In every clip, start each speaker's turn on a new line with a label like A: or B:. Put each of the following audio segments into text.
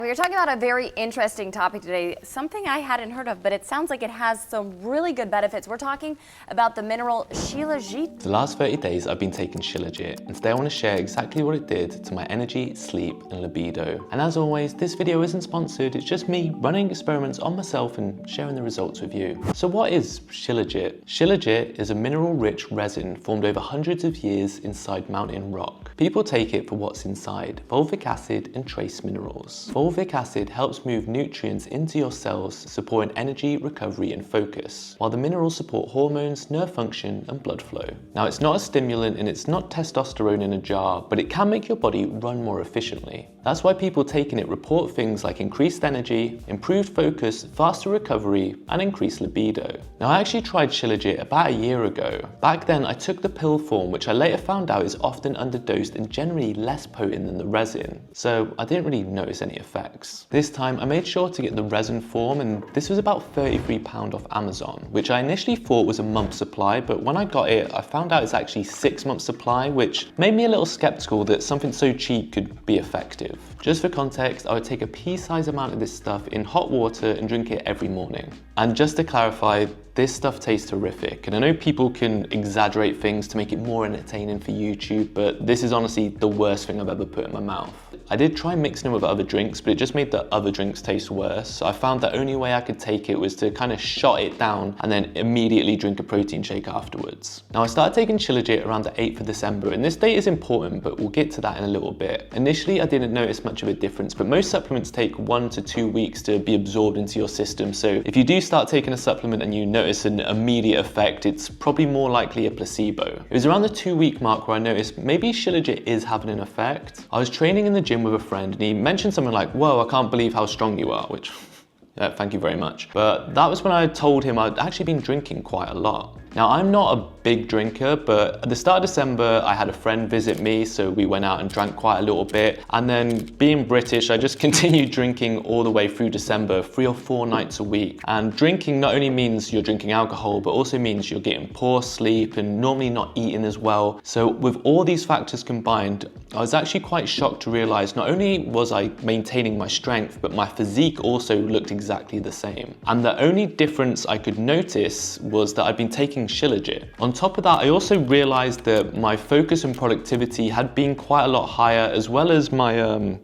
A: We are talking about a very interesting topic today, something I hadn't heard of, but it sounds like it has some really good benefits. We're talking about the mineral Shilajit.
B: For the last 30 days, I've been taking Shilajit, and today I want to share exactly what it did to my energy, sleep, and libido. And as always, this video isn't sponsored, it's just me running experiments on myself and sharing the results with you. So what is Shilajit? Shilajit is a mineral-rich resin formed over hundreds of years inside mountain rock. People take it for what's inside, fulvic acid and trace minerals. Fulvic acid helps move nutrients into your cells, supporting energy, recovery, and focus, while the minerals support hormones, nerve function, and blood flow. Now, it's not a stimulant and it's not testosterone in a jar, but it can make your body run more efficiently. That's why people taking it report things like increased energy, improved focus, faster recovery, and increased libido. Now, I actually tried Shilajit about a year ago. Back then, I took the pill form, which I later found out is often underdosed and generally less potent than the resin, so I didn't really notice any effects. This time, I made sure to get the resin form, and this was about £33 off Amazon, which I initially thought was a month's supply, but when I got it, I found out it's actually 6 months supply, which made me a little skeptical that something so cheap could be effective. Just for context, I would take a pea-sized amount of this stuff in hot water and drink it every morning. And just to clarify, this stuff tastes horrific, and I know people can exaggerate things to make it more entertaining for YouTube, but this is honestly the worst thing I've ever put in my mouth. I did try mixing it with other drinks, but it just made the other drinks taste worse. So I found the only way I could take it was to kind of shot it down and then immediately drink a protein shake afterwards. Now, I started taking Shilajit around the 8th of December, and this date is important, but we'll get to that in a little bit. Initially, I didn't notice much of a difference, but most supplements take 1 to 2 weeks to be absorbed into your system. So if you do start taking a supplement and you notice an immediate effect, it's probably more likely a placebo. It was around the 2-week mark where I noticed maybe Shilajit is having an effect. I was training in the gym with a friend and he mentioned something like, "Whoa, I can't believe how strong you are," which thank you very much. But that was when I told him I'd actually been drinking quite a lot. Now, I'm not a big drinker, but at the start of December, I had a friend visit me, so we went out and drank quite a little bit. And then being British, I just continued drinking all the way through December, 3 or 4 nights a week. And drinking not only means you're drinking alcohol, but also means you're getting poor sleep and normally not eating as well. So with all these factors combined, I was actually quite shocked to realize not only was I maintaining my strength, but my physique also looked exactly the same. And the only difference I could notice was that I'd been taking Shilajit. On top of that, I also realized that my focus and productivity had been quite a lot higher, as well as my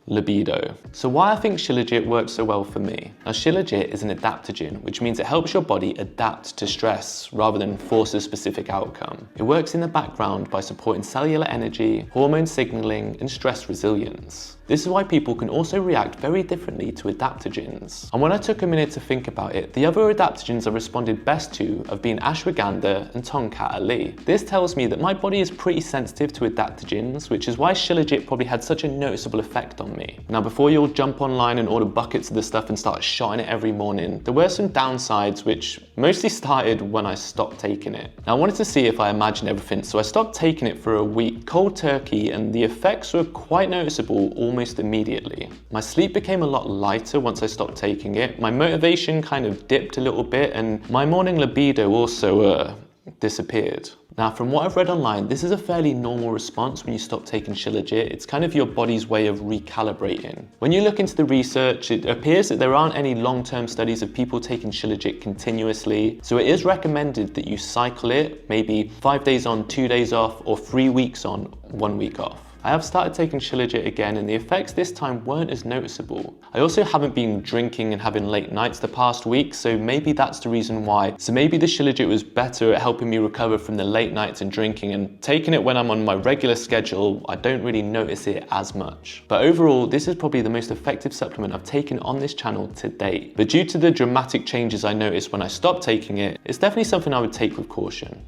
B: libido. So why I think Shilajit works so well for me? Now, Shilajit is an adaptogen, which means it helps your body adapt to stress rather than force a specific outcome. It works in the background by supporting cellular energy, hormone signaling, and stress resilience. This is why people can also react very differently to adaptogens. And when I took a minute to think about it, the other adaptogens I responded best to have been ashwagandha and tongkat ali. This tells me that my body is pretty sensitive to adaptogens, which is why Shilajit probably had such a noticeable effect on me. Now, before you'll jump online and order buckets of this stuff and start shotting it every morning, there were some downsides which mostly started when I stopped taking it. Now, I wanted to see if I imagined everything, so I stopped taking it for a week cold turkey, and the effects were quite noticeable almost immediately. My sleep became a lot lighter once I stopped taking it. My motivation kind of dipped a little bit, and my morning libido also disappeared. Now, from what I've read online, this is a fairly normal response when you stop taking Shilajit. It's kind of your body's way of recalibrating. When you look into the research, it appears that there aren't any long-term studies of people taking Shilajit continuously. So it is recommended that you cycle it, maybe 5 days on, 2 days off, or 3 weeks on, 1 week off. I have started taking Shilajit again, and the effects this time weren't as noticeable. I also haven't been drinking and having late nights the past week, so maybe that's the reason why. So maybe the Shilajit was better at helping me recover from the late nights and drinking, and taking it when I'm on my regular schedule, I don't really notice it as much. But overall, this is probably the most effective supplement I've taken on this channel to date. But due to the dramatic changes I noticed when I stopped taking it, it's definitely something I would take with caution.